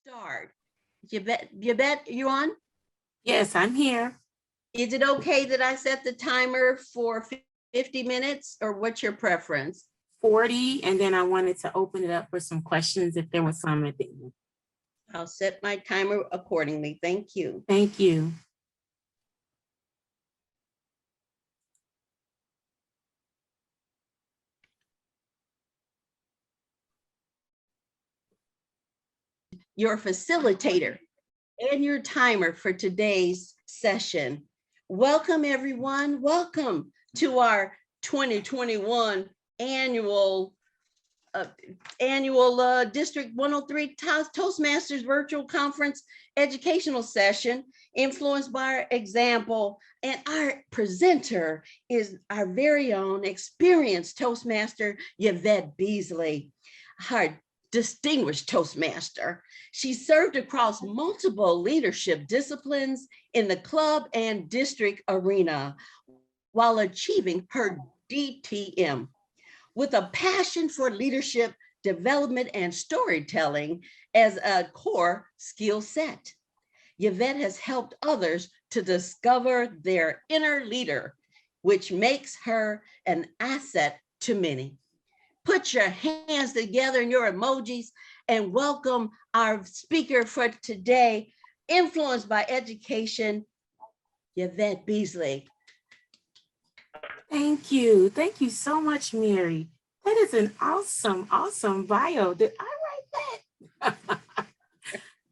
start. Yvette, you on? Yes, I'm here. Is it okay that I set the timer for 50 minutes or what's your preference? 40, and then I wanted to open it up for some questions if there was some at the end. I'll set my timer accordingly. Thank you. Thank you. Your facilitator and your timer for today's session. Welcome, everyone. Welcome to our 2021 annual District 103 Toastmasters virtual conference educational session influenced by our example. And our presenter is our very own experienced Toastmaster, Yvette Beasley, our distinguished Toastmaster. She served across multiple leadership disciplines in the club and district arena while achieving her DTM. With a passion for leadership development and storytelling as a core skill set, Yvette has helped others to discover their inner leader, which makes her an asset to many. Put your hands together in your emojis and welcome our speaker for today, influenced by education, Yvette Beasley. Thank you. Thank you so much, Mary. That is an awesome, awesome bio. Did I write that?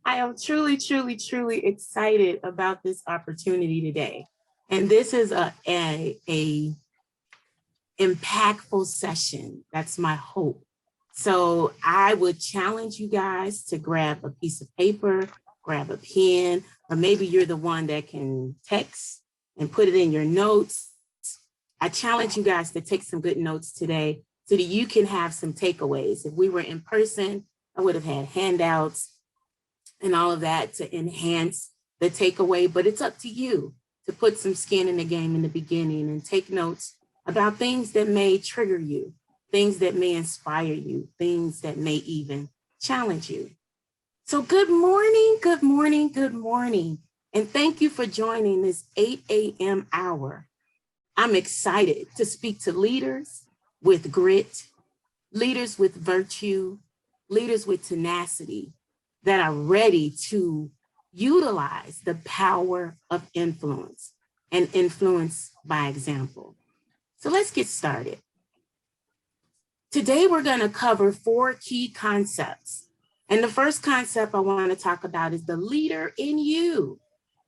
I am truly, truly, truly excited about this opportunity today. And this is a impactful session. That's my hope. So I would challenge you guys to grab a piece of paper, grab a pen, or maybe you're the one that can text and put it in your notes. I challenge you guys to take some good notes today so that you can have some takeaways. If we were in person, I would have had handouts and all of that to enhance the takeaway, but it's up to you to put some skin in the game in the beginning and take notes about things that may trigger you, things that may inspire you, things that may even challenge you. So good morning, good morning, good morning. And thank you for joining this 8 a.m. hour. I'm excited to speak to leaders with grit, leaders with virtue, leaders with tenacity that are ready to utilize the power of influence and influence by example. So let's get started. Today, we're going to cover 4 key concepts. And the first concept I want to talk about is the leader in you.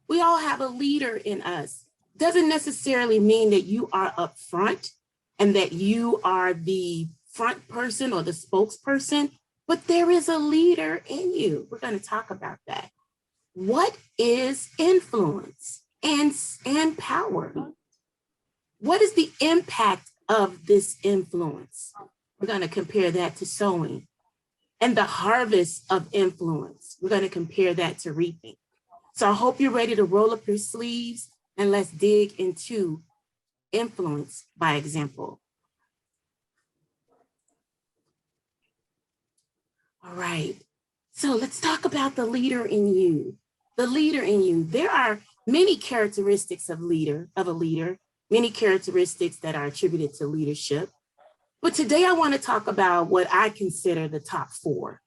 We all have a leader in us. Doesn't necessarily mean that you are up front and that you are the front person or the spokesperson, but there is a leader in you. We're going to talk about that. What is influence and power? What is the impact of this influence? We're going to compare that to sowing. And the harvest of influence, we're going to compare that to reaping. So I hope you're ready to roll up your sleeves and let's dig into influence by example. All right, so let's talk about the leader in you. The leader in you. There are many characteristics of a leader, many characteristics that are attributed to leadership. But today I want to talk about what I consider the top 4.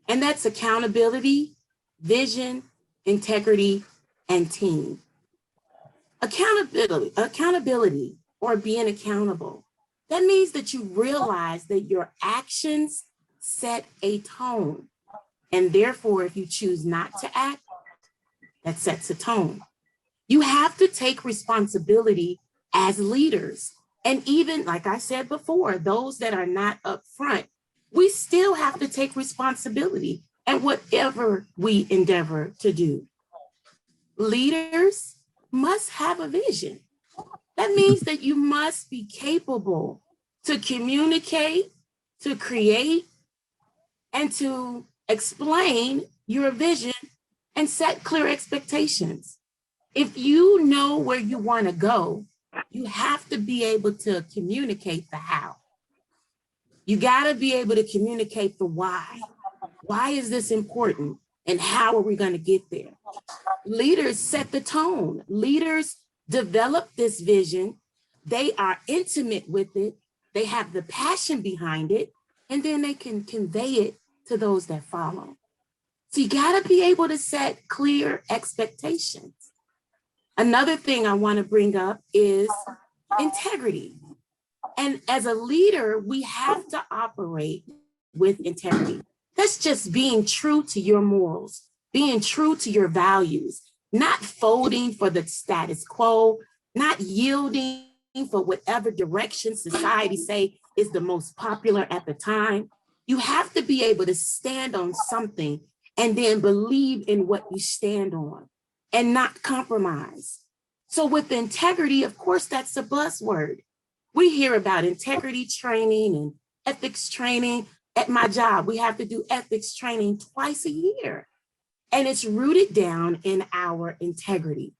And that's accountability, vision, integrity, and team. Accountability or being accountable. That means that you realize that your actions set a tone. And therefore, if you choose not to act, that sets a tone. You have to take responsibility as leaders. And even, like I said before, those that are not up front, we still have to take responsibility at whatever we endeavor to do. Leaders must have a vision. That means that you must be capable to communicate, to create, and to explain your vision and set clear expectations. If you know where you want to go, you have to be able to communicate the how. You got to be able to communicate the why. Why is this important? And how are we going to get there? Leaders set the tone. Leaders develop this vision. They are intimate with it. They have the passion behind it, and then they can convey it to those that follow. So you got to be able to set clear expectations. Another thing I want to bring up is integrity. And as a leader, we have to operate with integrity. That's just being true to your morals, being true to your values, not folding for the status quo, not yielding for whatever direction society say is the most popular at the time. You have to be able to stand on something and then believe in what you stand on and not compromise. So with integrity, of course, that's a buzzword. We hear about integrity training and ethics training. At my job, we have to do ethics training twice a year. And it's rooted down in our integrity,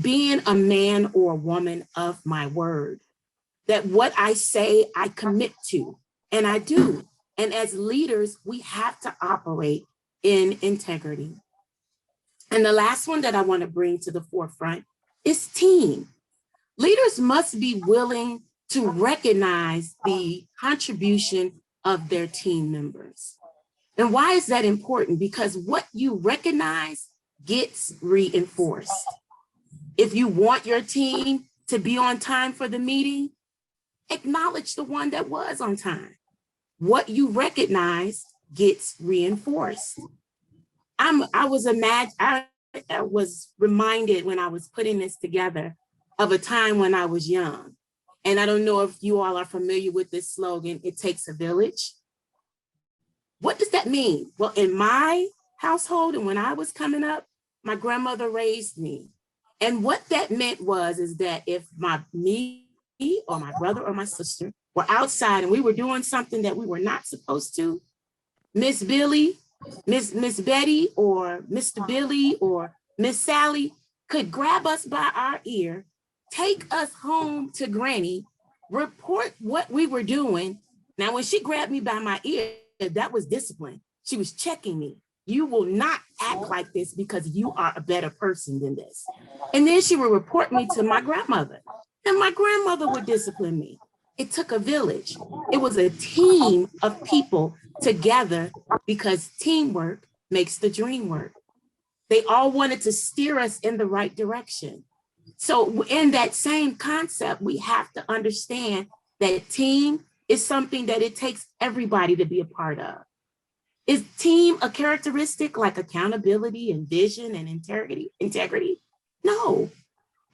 being a man or a woman of my word, that what I say, I commit to, and I do. And as leaders, we have to operate in integrity. And the last one that I want to bring to the forefront is team. Leaders must be willing to recognize the contribution of their team members. And why is that important? Because what you recognize gets reinforced. If you want your team to be on time for the meeting, acknowledge the one that was on time. What you recognize gets reinforced. I was reminded when I was putting this together of a time when I was young. And I don't know if you all are familiar with this slogan, it takes a village. What does that mean? Well, in my household and when I was coming up, my grandmother raised me. And what that meant is that if me or my brother or my sister were outside and we were doing something that we were not supposed to, Miss Billy, Miss Betty or Mr. Billy or Miss Sally could grab us by our ear, take us home to Granny, report what we were doing. Now, when she grabbed me by my ear, that was discipline. She was checking me. You will not act like this because you are a better person than this. And then she would report me to my grandmother, and my grandmother would discipline me. It took a village. It was a team of people together because teamwork makes the dream work. They all wanted to steer us in the right direction. So in that same concept, we have to understand that team is something that it takes everybody to be a part of. Is team a characteristic like accountability and vision and integrity? No,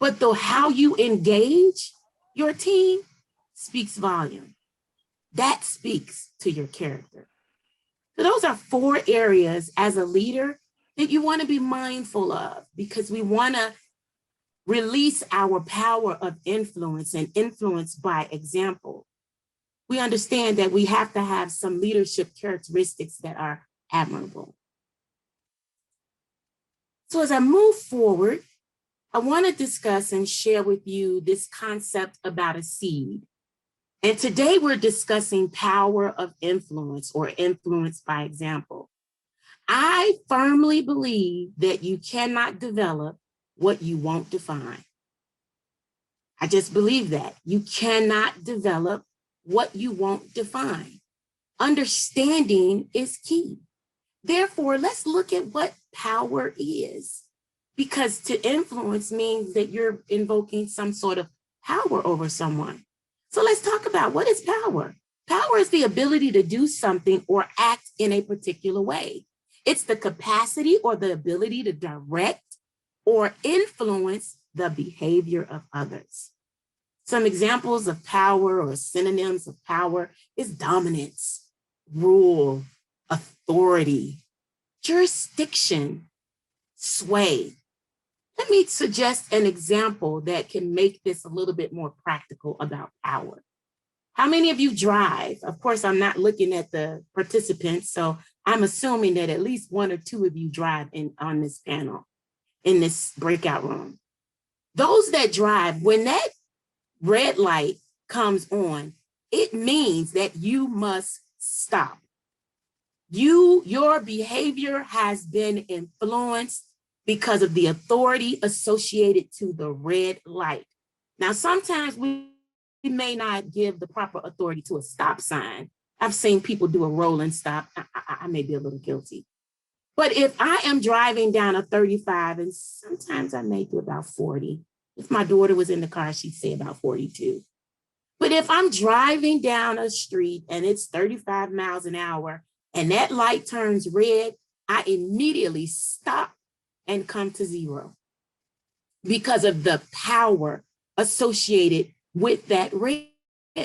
but how you engage your team speaks volume. That speaks to your character. So those are 4 areas as a leader that you want to be mindful of, because we want to release our power of influence and influence by example. We understand that we have to have some leadership characteristics that are admirable. So as I move forward, I want to discuss and share with you this concept about a seed. And today we're discussing power of influence or influence by example. I firmly believe that you cannot develop what you won't define. I just believe that. You cannot develop what you won't define. Understanding is key. Therefore, let's look at what power is, because to influence means that you're invoking some sort of power over someone. So let's talk about what is power. Power is the ability to do something or act in a particular way. It's the capacity or the ability to direct or influence the behavior of others. Some examples of power or synonyms of power is dominance, rule, authority, jurisdiction, sway. Let me suggest an example that can make this a little bit more practical about power. How many of you drive? Of course, I'm not looking at the participants, so I'm assuming that at least 1 or 2 of you drive on this panel, in this breakout room. Those that drive, when that red light comes on, it means that you must stop. Your behavior has been influenced because of the authority associated to the red light. Now, sometimes we may not give the proper authority to a stop sign. I've seen people do a rolling stop. I may be a little guilty. But if I am driving down a 35, and sometimes I may do about 40. If my daughter was in the car, she'd say about 42. But if I'm driving down a street and it's 35 miles an hour and that light turns red, I immediately stop and come to zero because of the power associated with that red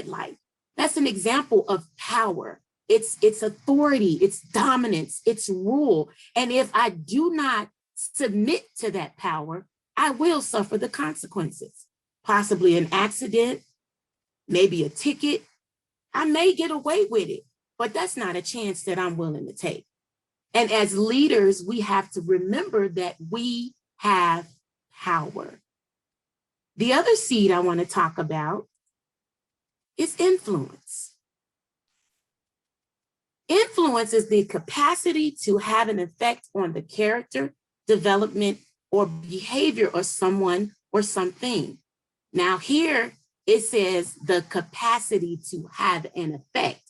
light. That's an example of power. It's authority, it's dominance, it's rule. And if I do not submit to that power, I will suffer the consequences, possibly an accident, maybe a ticket. I may get away with it, but that's not a chance that I'm willing to take. And as leaders, we have to remember that we have power. The other seed I want to talk about is influence. Influence is the capacity to have an effect on the character, development, or behavior of someone or something. Now here it says the capacity to have an effect.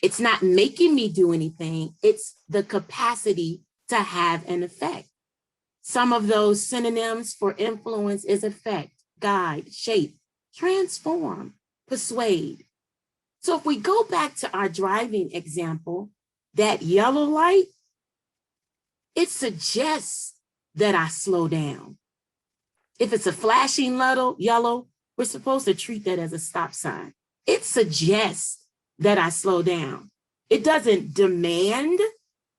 It's not making me do anything, it's the capacity to have an effect. Some of those synonyms for influence is effect, guide, shape, transform, persuade. So if we go back to our driving example, that yellow light, it suggests that I slow down. If it's a flashing yellow, we're supposed to treat that as a stop sign. It suggests that I slow down. It doesn't demand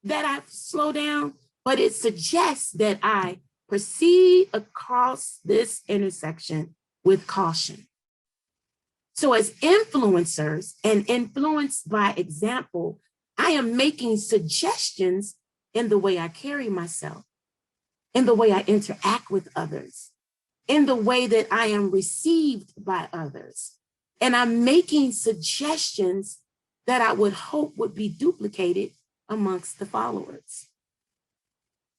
that I slow down, but it suggests that I proceed across this intersection with caution. So as influencers and influenced by example, I am making suggestions in the way I carry myself, in the way I interact with others, in the way that I am received by others. And I'm making suggestions that I would hope would be duplicated amongst the followers.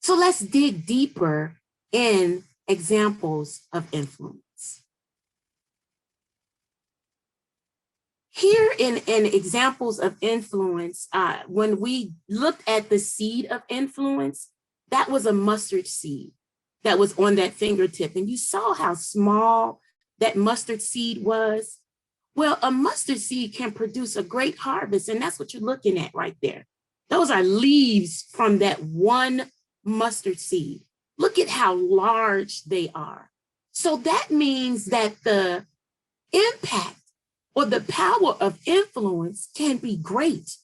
So let's dig deeper in examples of influence. Here in examples of influence, when we looked at the seed of influence, that was a mustard seed that was on that fingertip. And you saw how small that mustard seed was. Well, a mustard seed can produce a great harvest, and that's what you're looking at right there. Those are leaves from that one mustard seed. Look at how large they are. So that means that the impact or the power of influence can be great.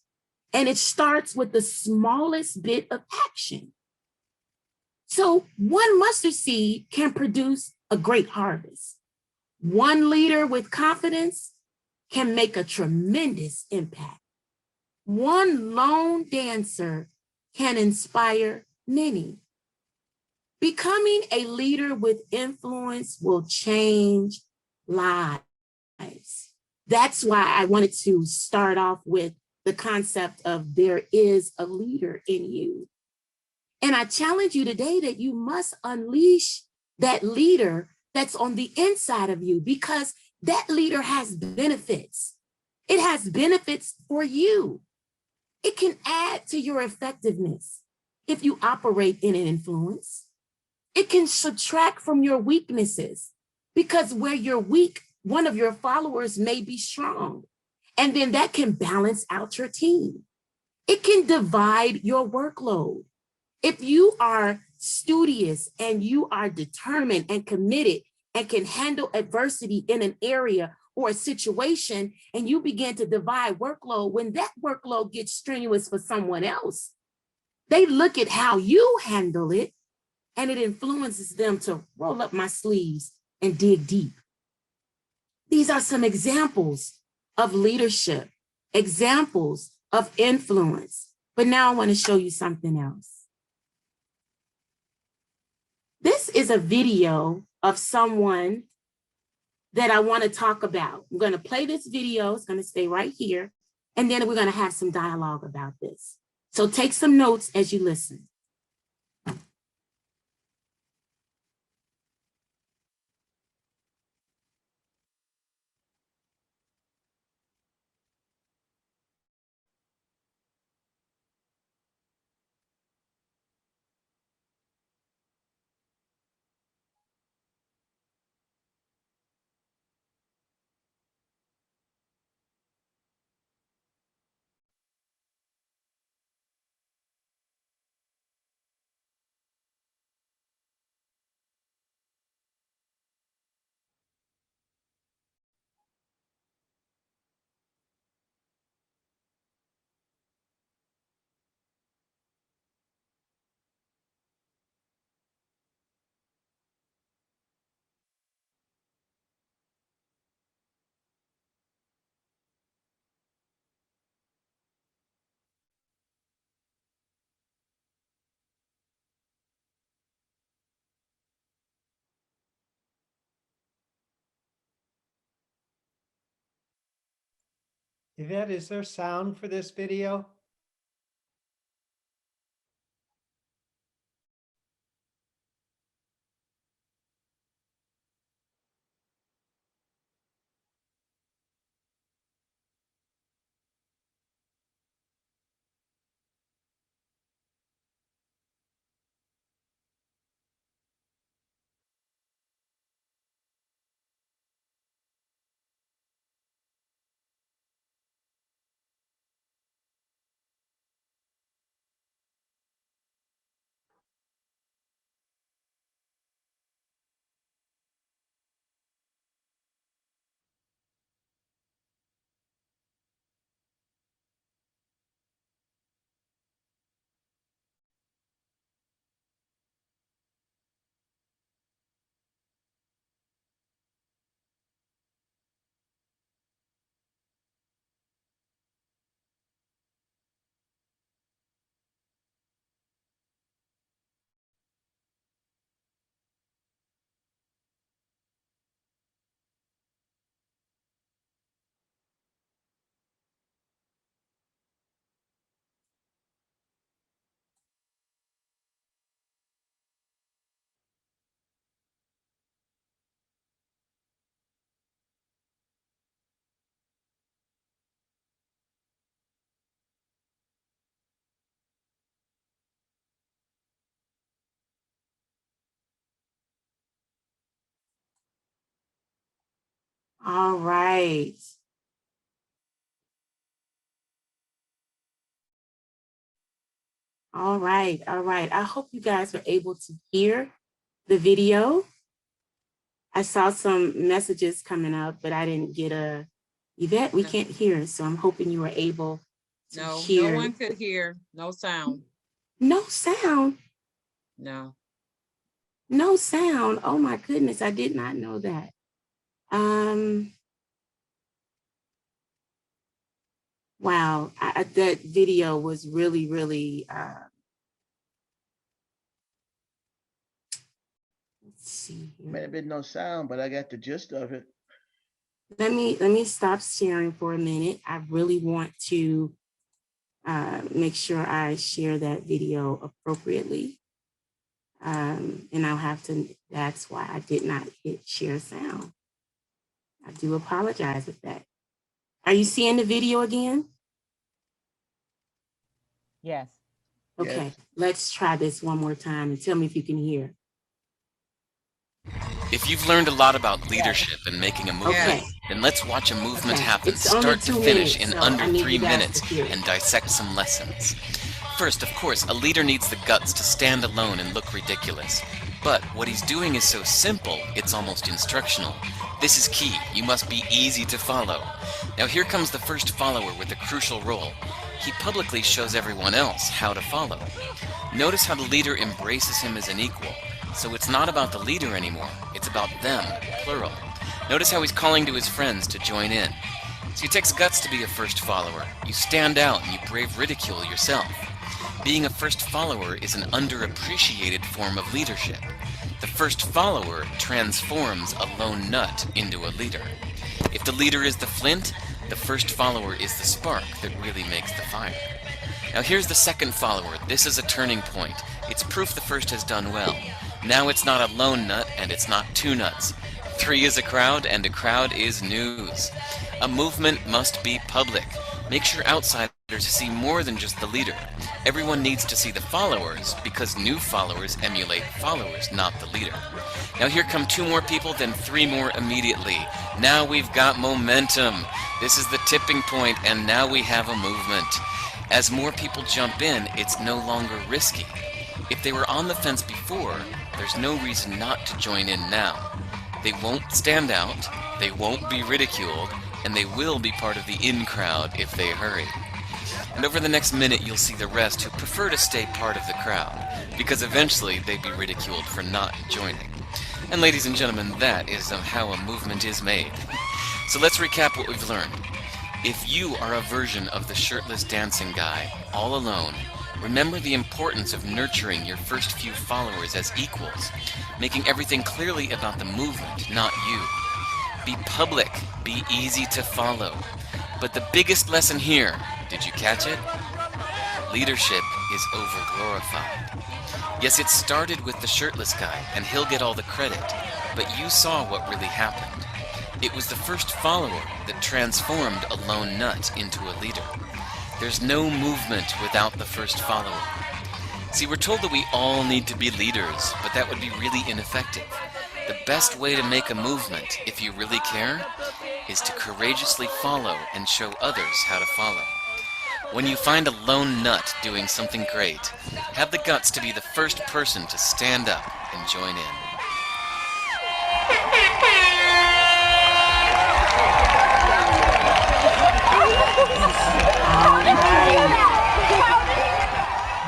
And it starts with the smallest bit of action. So one mustard seed can produce a great harvest. One leader with confidence can make a tremendous impact. One lone dancer can inspire many. Becoming a leader with influence will change lives. That's why I wanted to start off with the concept of there is a leader in you. And I challenge you today that you must unleash that leader that's on the inside of you, because that leader has benefits. It has benefits for you. It can add to your effectiveness if you operate in an influence. It can subtract from your weaknesses, because where you're weak, one of your followers may be strong, and then that can balance out your team. It can divide your workload. If you are studious and you are determined and committed and can handle adversity in an area or a situation, and you begin to divide workload, when that workload gets strenuous for someone else, they look at how you handle it, and it influences them to roll up my sleeves and dig deep. These are some examples of leadership, examples of influence. But now I want to show you something else. This is a video of someone that I want to talk about. I'm going to play this video. It's going to stay right here. And then we're going to have some dialogue about this. So take some notes as you listen. Yvette, is there sound for this video? All right. All right. All right. I hope you guys were able to hear the video. I saw some messages coming up, but I didn't get a Yvette, we can't hear. So I'm hoping you were able to hear. No one could hear. No sound. No sound. No. No sound. Oh my goodness, I did not know that. Wow, that video was really, really, let's see here. May have been no sound, but I got the gist of it. Let me stop sharing for a minute. I really want to make sure I share that video appropriately. And I'll have to, that's why I did not hit share sound. I do apologize with that. Are you seeing the video again? Yes. Okay, Yes. let's try this one more time and tell me if you can hear. If you've learned a lot about leadership and making a movement, Okay. then let's watch a movement Okay. happen It's only start to 2 finish minutes, in so I under need 3 you guys to minutes hear it. and dissect some lessons. First, of course, a leader needs the guts to stand alone and look ridiculous. But what he's doing is so simple, it's almost instructional. This is key. You must be easy to follow. Now here comes the first follower with a crucial role. He publicly shows everyone else how to follow. Notice how the leader embraces him as an equal. So it's not about the leader anymore, it's about them, plural. Notice how he's calling to his friends to join in. So it takes guts to be a first follower. You stand out and you brave ridicule yourself. Being a first follower is an underappreciated form of leadership. The first follower transforms a lone nut into a leader. If the leader is the flint, the first follower is the spark that really makes the fire. Now here's the second follower. This is a turning point. It's proof the first has done well. Now it's not a lone nut, and it's not two nuts. 3 is a crowd, and a crowd is news. A movement must be public. Make sure outsiders see more than just the leader. Everyone needs to see the followers, because new followers emulate followers, not the leader. Now here come 2 more people, then 3 more immediately. Now we've got momentum. This is the tipping point, and now we have a movement. As more people jump in, it's no longer risky. If they were on the fence before, there's no reason not to join in now. They won't stand out, they won't be ridiculed, and they will be part of the in crowd if they hurry. And over the next minute, you'll see the rest who prefer to stay part of the crowd, because eventually they'd be ridiculed for not joining. And ladies and gentlemen, that is how a movement is made. So let's recap what we've learned. If you are a version of the shirtless dancing guy, all alone, remember the importance of nurturing your first few followers as equals, making everything clearly about the movement, not you. Be public, be easy to follow. But the biggest lesson here, did you catch it? Leadership is overglorified. Yes, it started with the shirtless guy, and he'll get all the credit, but you saw what really happened. It was the first follower that transformed a lone nut into a leader. There's no movement without the first follower. See, we're told that we all need to be leaders, but that would be really ineffective. The best way to make a movement, if you really care, is to courageously follow and show others how to follow. When you find a lone nut doing something great, have the guts to be the first person to stand up and join in.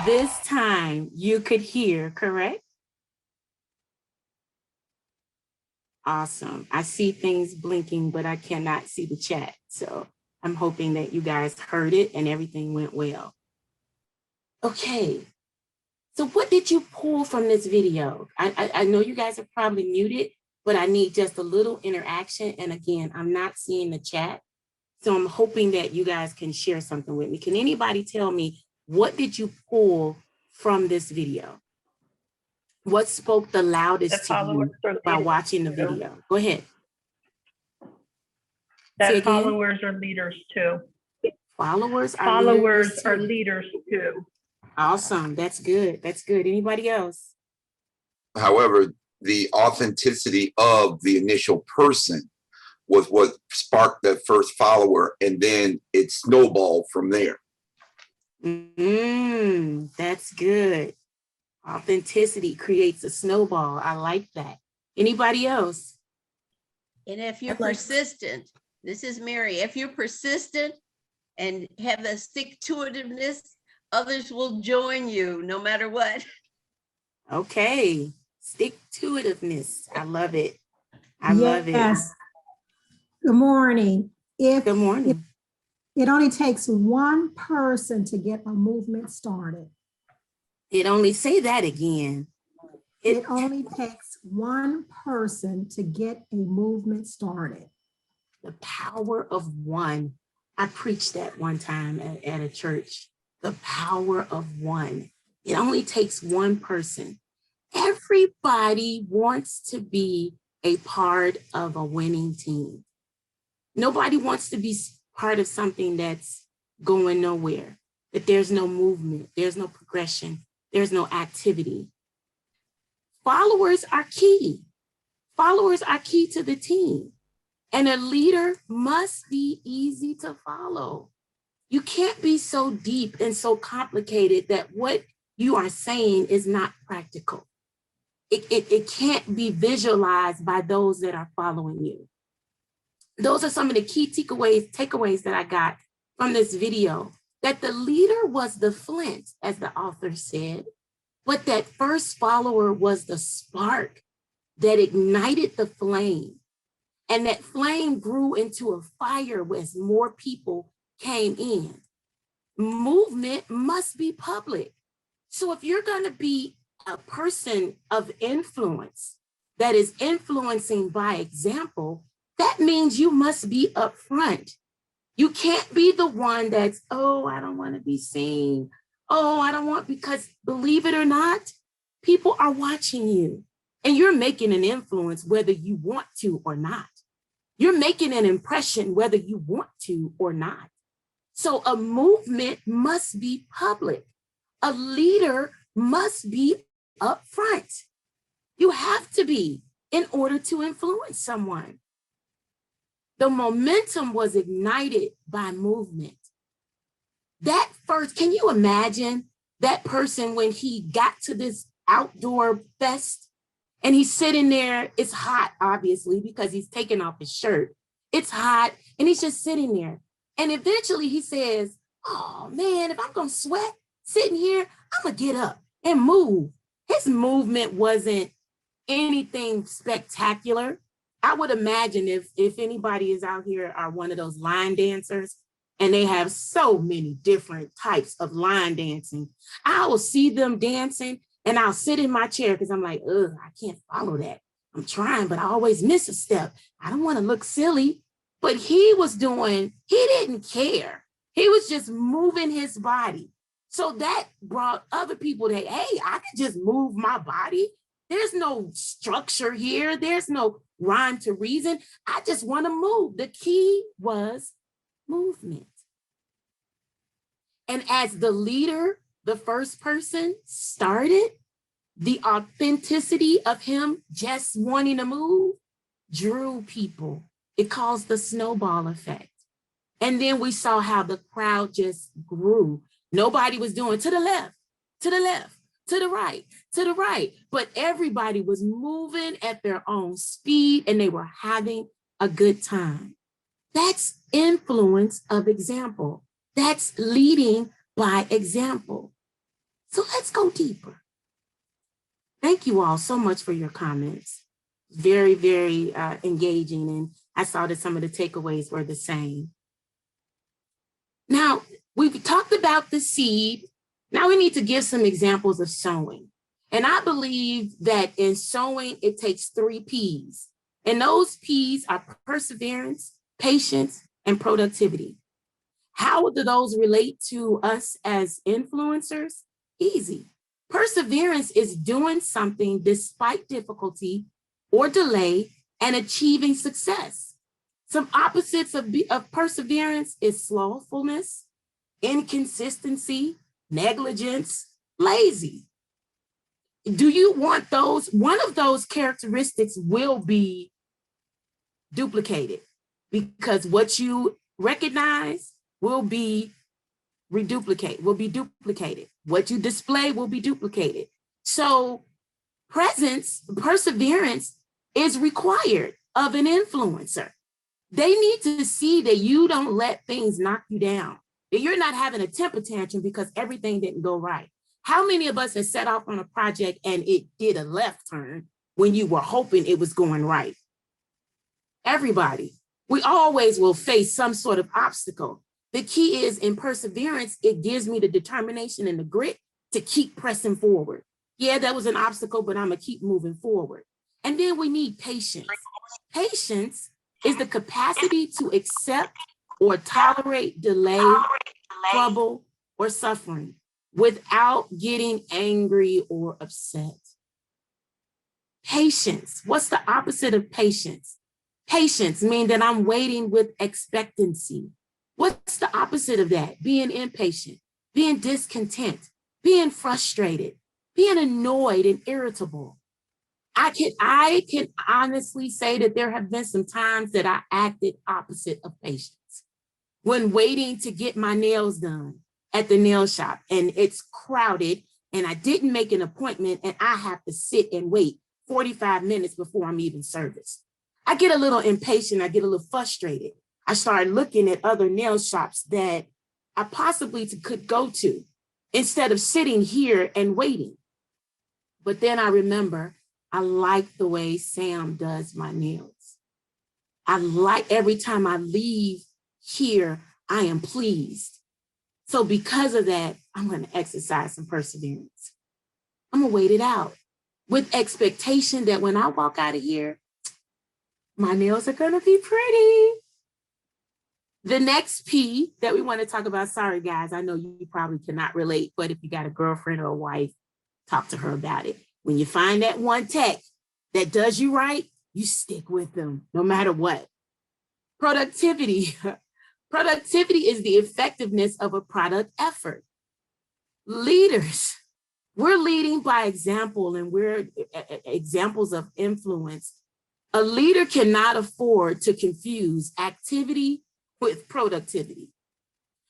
This time you could hear, correct? Awesome. I see things blinking, but I cannot see the chat. So I'm hoping that you guys heard it and everything went well. Okay. So what did you pull from this video? I know you guys are probably muted, but I need just a little interaction. And again, I'm not seeing the chat. So I'm hoping that you guys can share something with me. Can anybody tell me, what did you pull from this video? What spoke the loudest to you while watching the video? Go ahead. That followers are leaders too. Followers are leaders too. Awesome. That's good. That's good. Anybody else? However, the authenticity of the initial person was what sparked that first follower, and then it snowballed from there. That's good. Authenticity creates a snowball. I like that. Anybody else? And if you're persistent, this is Mary, if you're persistent and have the stick-to-itiveness, others will join you no matter what. Okay. Stick-to-itiveness. I love it. I love it. Yes. Good morning. Good morning. It only takes one person to get a movement started. It only say that again. It only takes one person to get a movement started. The power of one. I preached that one time at a church. The power of one. It only takes one person. Everybody wants to be a part of a winning team. Nobody wants to be part of something that's going nowhere, that there's no movement, there's no progression, there's no activity. Followers are key. Followers are key to the team. And a leader must be easy to follow. You can't be so deep and so complicated that what you are saying is not practical. It can't be visualized by those that are following you. Those are some of the key takeaways that I got from this video, that the leader was the flint, as the author said, but that first follower was the spark that ignited the flame. And that flame grew into a fire as more people came in. Movement must be public. So if you're going to be a person of influence that is influencing by example, that means you must be upfront. You can't be the one that's, oh, I don't want to be seen. Oh, I don't want, because believe it or not, people are watching you and you're making an influence whether you want to or not. You're making an impression whether you want to or not. So a movement must be public. A leader must be upfront. You have to be in order to influence someone. The momentum was ignited by movement. That first, can you imagine that person when he got to this outdoor fest and he's sitting there, it's hot, obviously, because he's taking off his shirt. It's hot and he's just sitting there. And eventually he says, oh man, if I'm gonna sweat sitting here, I'm gonna get up and move. His movement wasn't anything spectacular. I would imagine if anybody is out here are one of those line dancers, and they have so many different types of line dancing. I will see them dancing and I'll sit in my chair because I'm like, ugh, I can't follow that. I'm trying, but I always miss a step. I don't want to look silly. But he didn't care. He was just moving his body. So that brought other people to, hey, I can just move my body. There's no structure here. There's no rhyme to reason. I just want to move. The key was movement. And as the leader, the first person started, the authenticity of him just wanting to move drew people. It caused the snowball effect. And then we saw how the crowd just grew. Nobody was doing to the left, to the left, to the right, to the right. But everybody was moving at their own speed and they were having a good time. That's influence of example. That's leading by example. So let's go deeper. Thank you all so much for your comments. Very, very engaging. And I saw that some of the takeaways were the same. Now, we've talked about the seed. Now we need to give some examples of sowing. And I believe that in sowing, it takes 3 P's. And those P's are perseverance, patience, and productivity. How do those relate to us as influencers? Easy. Perseverance is doing something despite difficulty or delay and achieving success. Some opposites of perseverance is slothfulness, inconsistency, negligence, lazy. Do you want those? One of those characteristics will be duplicated because what you recognize will be duplicated. What you display will be duplicated. So perseverance is required of an influencer. They need to see that you don't let things knock you down, that you're not having a temper tantrum because everything didn't go right. How many of us have set off on a project and it did a left turn when you were hoping it was going right? Everybody. We always will face some sort of obstacle. The key is in perseverance, it gives me the determination and the grit to keep pressing forward. Yeah, that was an obstacle, but I'm gonna keep moving forward. And then we need patience. Patience is the capacity to accept or tolerate delay, trouble, or suffering without getting angry or upset. Patience. What's the opposite of patience? Patience means that I'm waiting with expectancy. What's the opposite of that? Being impatient, being discontent, being frustrated, being annoyed and irritable. I can honestly say that there have been some times that I acted opposite of patience. When waiting to get my nails done at the nail shop and it's crowded and I didn't make an appointment and I have to sit and wait 45 minutes before I'm even serviced. I get a little impatient, I get a little frustrated. I started looking at other nail shops that I possibly could go to instead of sitting here and waiting. But then I remember, I like the way Sam does my nails. I like every time I leave here, I am pleased. So because of that, I'm going to exercise some perseverance. I'm going to wait it out with expectation that when I walk out of here, my nails are going to be pretty. The next P that we want to talk about, sorry guys, I know you probably cannot relate, but if you got a girlfriend or a wife, talk to her about it. When you find that one tech that does you right, you stick with them no matter what. Productivity. Productivity is the effectiveness of a product effort. Leaders, we're leading by example and we're examples of influence. A leader cannot afford to confuse activity with productivity.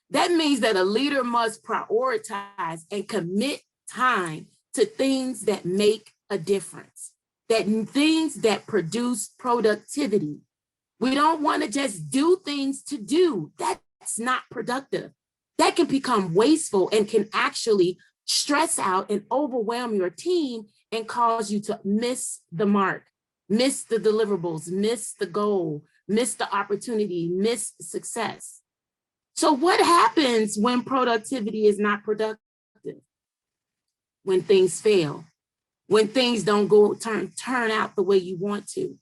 That means that a leader must prioritize and commit time to things that make a difference, that things that produce productivity. We don't want to just do things to do. That's not productive. That can become wasteful and can actually stress out and overwhelm your team and cause you to miss the mark, miss the deliverables, miss the goal, miss the opportunity, miss success. So what happens when productivity is not productive? When things fail, when things don't go turn out the way you want to.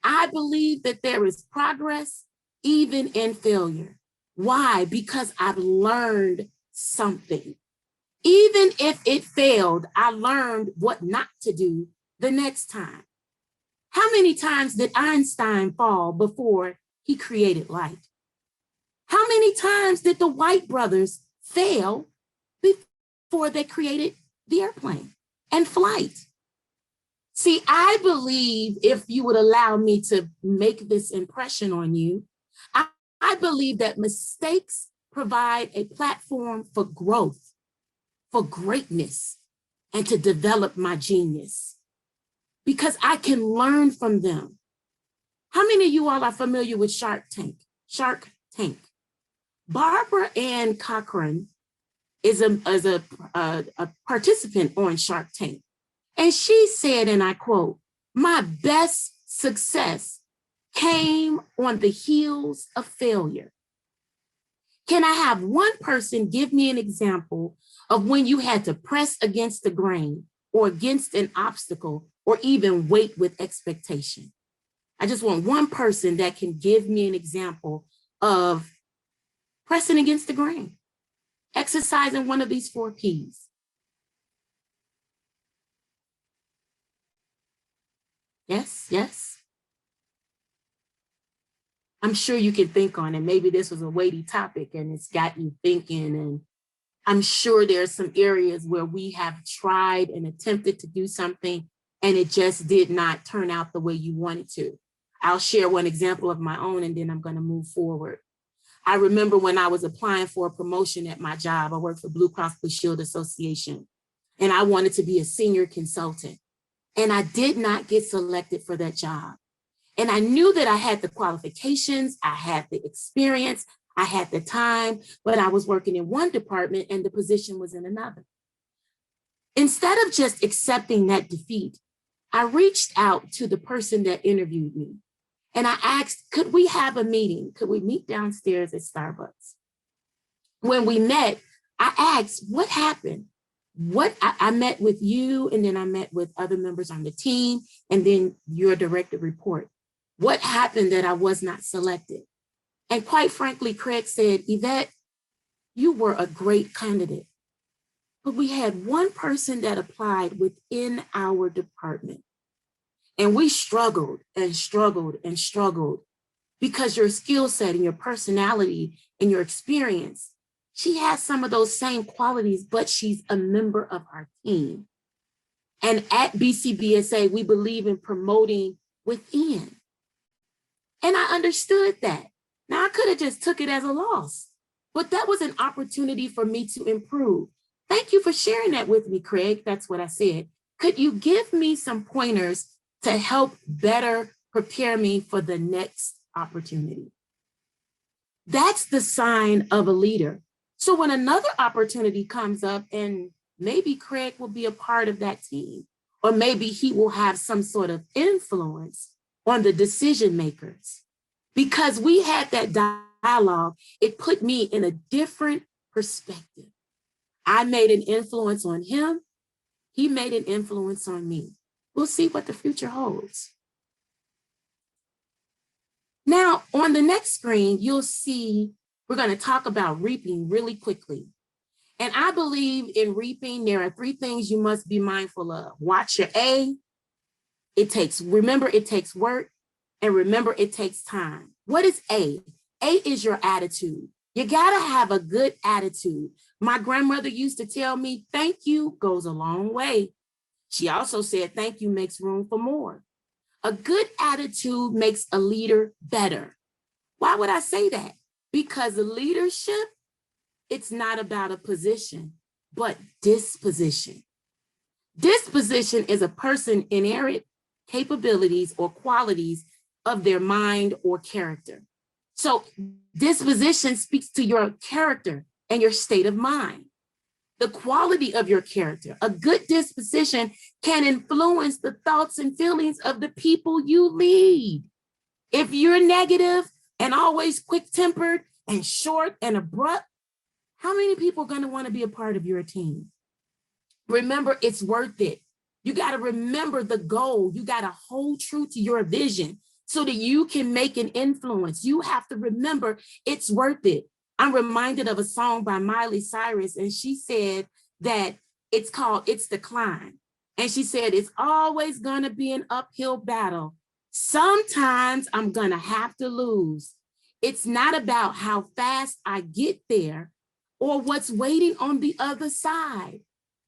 I believe that there is progress even in failure. Why? Because I've learned something. Even if it failed, I learned what not to do the next time. How many times did Einstein fall before he created light? How many times did the White brothers fail before they created the airplane and flight? See, I believe, if you would allow me to make this impression on you, I believe that mistakes provide a platform for growth, for greatness, and to develop my genius, because I can learn from them. How many of you all are familiar with Shark Tank? Shark Tank. Barbara Ann Cochran is a participant on Shark Tank. And she said, and I quote, "My best success came on the heels of failure." Can I have one person give me an example of when you had to press against the grain or against an obstacle or even wait with expectation? I just want one person that can give me an example of pressing against the grain, exercising one of these 4 Ps. Yes, yes. I'm sure you can think on it. Maybe this was a weighty topic and it's got you thinking. And I'm sure there's some areas where we have tried and attempted to do something and it just did not turn out the way you wanted to. I'll share one example of my own and then I'm going to move forward. I remember when I was applying for a promotion at my job, I worked for Blue Cross Blue Shield Association, and I wanted to be a senior consultant. And I did not get selected for that job. And I knew that I had the qualifications, I had the experience, I had the time, but I was working in one department and the position was in another. Instead of just accepting that defeat, I reached out to the person that interviewed me. And I asked, could we have a meeting? Could we meet downstairs at Starbucks? When we met, I asked, what happened? I met with you, and then I met with other members on the team, and then your direct report. What happened that I was not selected? And quite frankly, Craig said, Yvette, you were a great candidate, but we had one person that applied within our department. And we struggled and struggled and struggled because your skill set and your personality and your experience, she has some of those same qualities, but she's a member of our team. And at BCBSA, we believe in promoting within. And I understood that. Now I could have just took it as a loss, but that was an opportunity for me to improve. Thank you for sharing that with me, Craig. That's what I said. Could you give me some pointers to help better prepare me for the next opportunity? That's the sign of a leader. So when another opportunity comes up, and maybe Craig will be a part of that team, or maybe he will have some sort of influence on the decision makers. Because we had that dialogue, it put me in a different perspective. I made an influence on him. He made an influence on me. We'll see what the future holds. Now, on the next screen, you'll see we're going to talk about reaping really quickly. And I believe in reaping, there are 3 things you must be mindful of. Watch your A. Remember, it takes work. And remember, it takes time. What is A? A is your attitude. You got to have a good attitude. My grandmother used to tell me, thank you goes a long way. She also said, thank you makes room for more. A good attitude makes a leader better. Why would I say that? Because leadership, it's not about a position, but disposition. Disposition is a person's inherent capabilities or qualities of their mind or character. So disposition speaks to your character and your state of mind. The quality of your character. A good disposition can influence the thoughts and feelings of the people you lead. If you're negative and always quick-tempered and short and abrupt, how many people are going to want to be a part of your team? Remember, it's worth it. You got to remember the goal. You got to hold true to your vision so that you can make an influence. You have to remember it's worth it. I'm reminded of a song by Miley Cyrus, and she said that it's called It's the Climb. And she said, it's always going to be an uphill battle. Sometimes I'm going to have to lose. It's not about how fast I get there or what's waiting on the other side,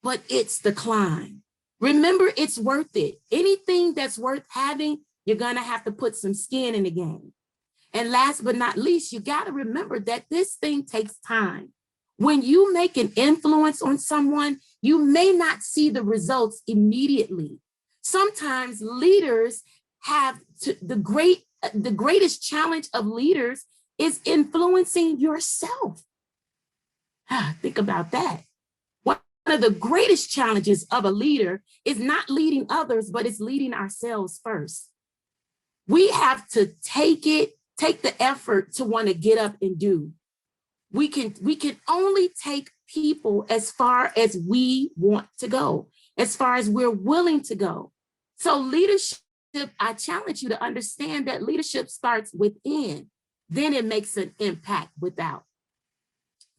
but it's the climb. Remember, it's worth it. Anything that's worth having, you're going to have to put some skin in the game. And last but not least, you got to remember that this thing takes time. When you make an influence on someone, you may not see the results immediately. Sometimes leaders have the greatest challenge of leaders is influencing yourself. Think about that. One of the greatest challenges of a leader is not leading others, but it's leading ourselves first. We have to take the effort to want to get up and do. We can only take people as far as we want to go, as far as we're willing to go. So leadership, I challenge you to understand that leadership starts within, then it makes an impact without.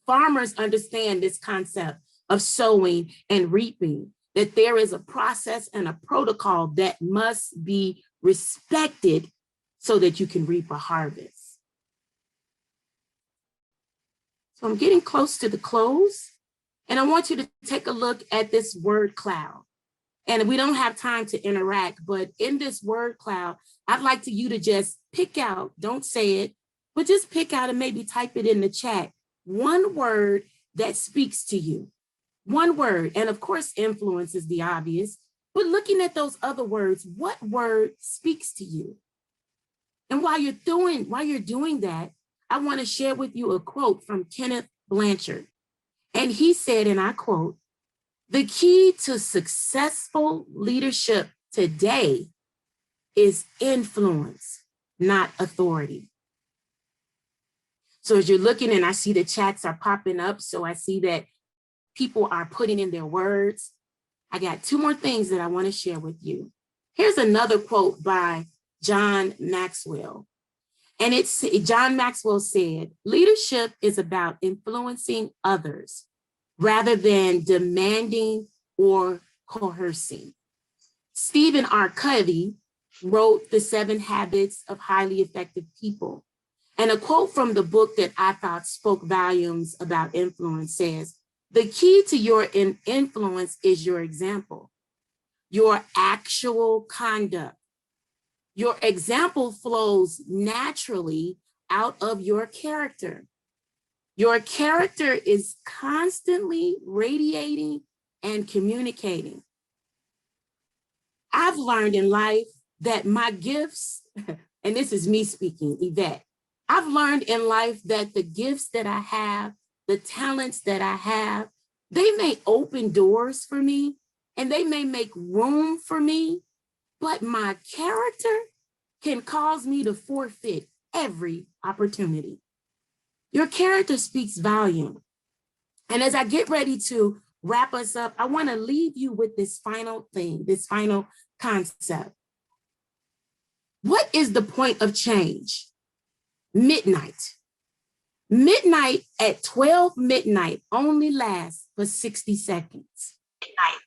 Farmers understand this concept of sowing and reaping, that there is a process and a protocol that must be respected so that you can reap a harvest. So I'm getting close to the close, and I want you to take a look at this word cloud. And we don't have time to interact, but in this word cloud, I'd like you to just pick out, don't say it, but just pick out and maybe type it in the chat, one word that speaks to you. One word, and of course, influence is the obvious, but looking at those other words, what word speaks to you? And while you're doing that, I want to share with you a quote from Kenneth Blanchard. And he said, and I quote, "The key to successful leadership today is influence, not authority." So as you're looking, and I see the chats are popping up, so I see that people are putting in their words. I got 2 more things that I want to share with you. Here's another quote by John Maxwell. And John Maxwell said, "Leadership is about influencing others rather than demanding or coercing." Stephen R. Covey wrote The 7 Habits of Highly Effective People. And a quote from the book that I thought spoke volumes about influence says, "The key to your influence is your example, your actual conduct. Your example flows naturally out of your character. Your character is constantly radiating and communicating." I've learned in life that my gifts, and this is me speaking, Yvette, I've learned in life that the gifts that I have, the talents that I have, they may open doors for me and they may make room for me, but my character can cause me to forfeit every opportunity. Your character speaks volume. And as I get ready to wrap us up, I want to leave you with this final thing, this final concept. What is the point of change? midnight. Midnight at 12 midnight only lasts for 60 seconds.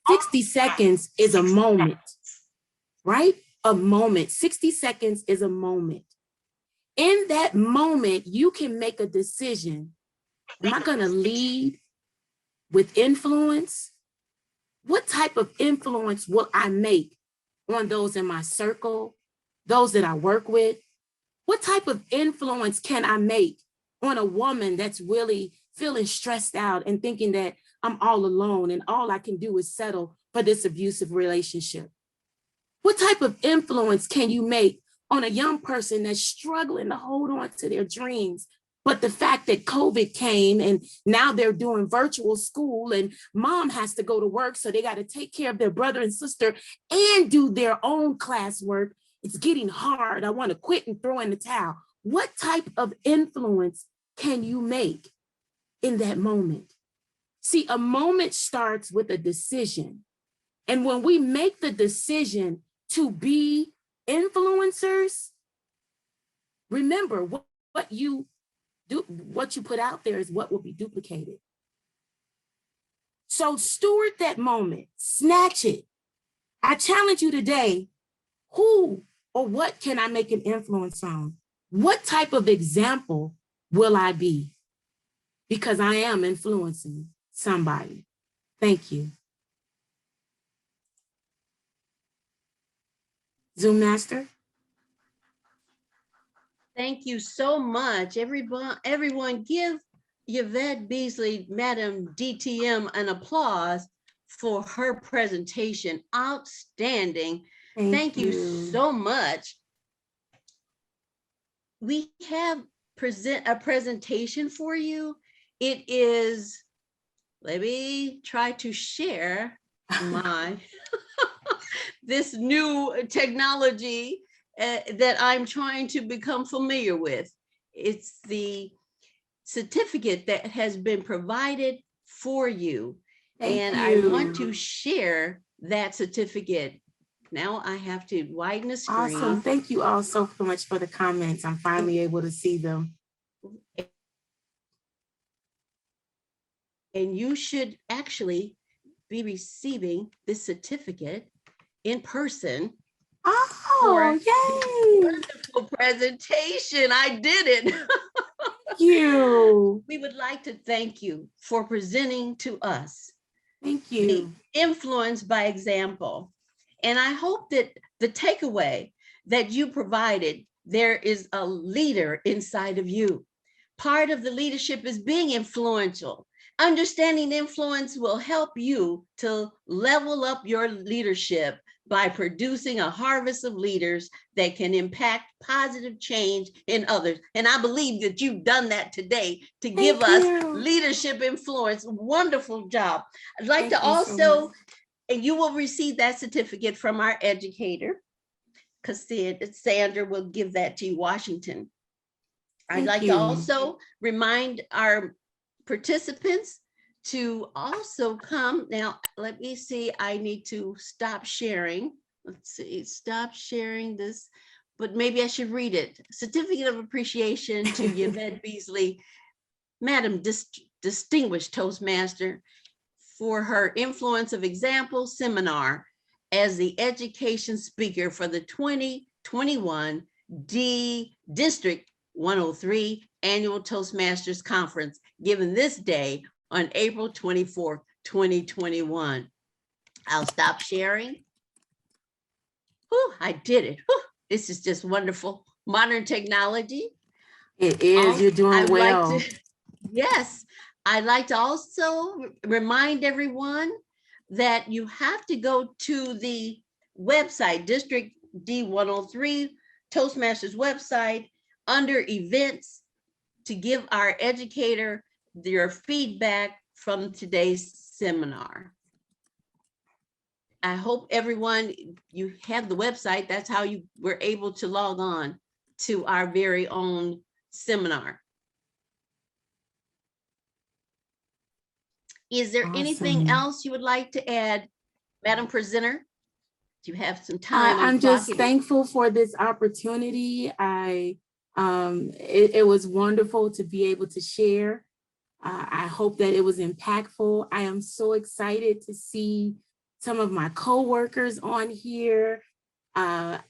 60 seconds is a moment, right? A moment. 60 seconds is a moment. In that moment, you can make a decision. Am I going to lead with influence? What type of influence will I make on those in my circle, those that I work with? What type of influence can I make on a woman that's really feeling stressed out and thinking that I'm all alone and all I can do is settle for this abusive relationship? What type of influence can you make on a young person that's struggling to hold on to their dreams? But the fact that COVID came and now they're doing virtual school and mom has to go to work, so they got to take care of their brother and sister and do their own classwork. It's getting hard. I want to quit and throw in the towel. What type of influence can you make in that moment? See, a moment starts with a decision. And when we make the decision to be influencers, remember what you do, what you put out there is what will be duplicated. So steward that moment, snatch it. I challenge you today, who or what can I make an influence on? What type of example will I be? Because I am influencing somebody. Thank you. Zoom Master. Thank you so much. Everyone give Yvette Beasley, Madam DTM, an applause for her presentation. Outstanding. Thank you so much. We have a presentation for you. It is, let me try to share my this new technology that I'm trying to become familiar with. It's the certificate that has been provided for you. Thank you. I want to share that certificate. Now I have to widen the screen. Awesome. Thank you all so much for the comments. I'm finally able to see them. And you should actually be receiving this certificate in person. Oh, yay. Wonderful presentation. I did it. Thank you. We would like to thank you for presenting to us. Thank you. The influence by example. And I hope that the takeaway that you provided, there is a leader inside of you. Part of the leadership is being influential. Understanding influence will help you to level up your leadership by producing a harvest of leaders that can impact positive change in others. And I believe that you've done that today to give us leadership influence. Wonderful job. I'd like to also, and you will receive that certificate from our educator, because Sandra will give that to you, Washington. I'd like to also remind our participants to also come. Now, let me see, I need to stop sharing. Let's see, stop sharing this, but maybe I should read it. Certificate of Appreciation to Yvette Beasley, Madam Distinguished Toastmaster, for her Influence of Example seminar as the education speaker for the 2021 D District 103 Annual Toastmasters Conference, given this day on April 24th, 2021. I'll stop sharing. Whew, I did it. Whew, this is just wonderful. Modern technology. It is. You're doing well. Yes. I'd like to also remind everyone that you have to go to the website, District D103 Toastmasters website, under events, to give our educator your feedback from today's seminar. I hope everyone, you have the website. That's how you were able to log on to our very own seminar. Is there anything else you would like to add, Madam Presenter? Do you have some time? I'm just thankful for this opportunity. I It was wonderful to be able to share. I hope that it was impactful. I am so excited to see some of my coworkers on here. I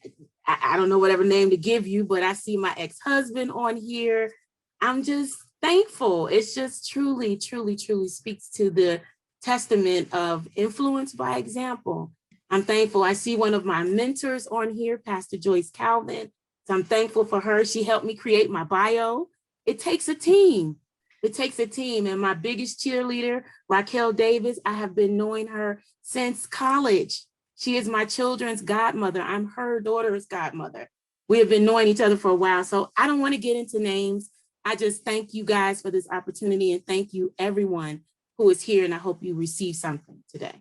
don't know whatever name to give you, but I see my ex-husband on here. I'm just thankful. It's just truly, truly, truly speaks to the testament of influence by example. I'm thankful. I see one of my mentors on here, Pastor Joyce Calvin. So I'm thankful for her. She helped me create my bio. It takes a team. It takes a team. And my biggest cheerleader, Raquel Davis, I have been knowing her since college. She is my children's godmother. I'm her daughter's godmother. We have been knowing each other for a while. So I don't want to get into names. I just thank you guys for this opportunity, and thank you everyone who is here. And I hope you receive something today.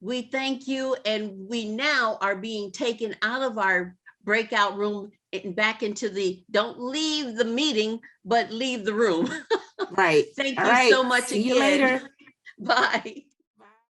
We thank you, and we now are being taken out of our breakout room and back into the, don't leave the meeting, but leave the room. Right. Thank All you right. so much See again. you later. Bye.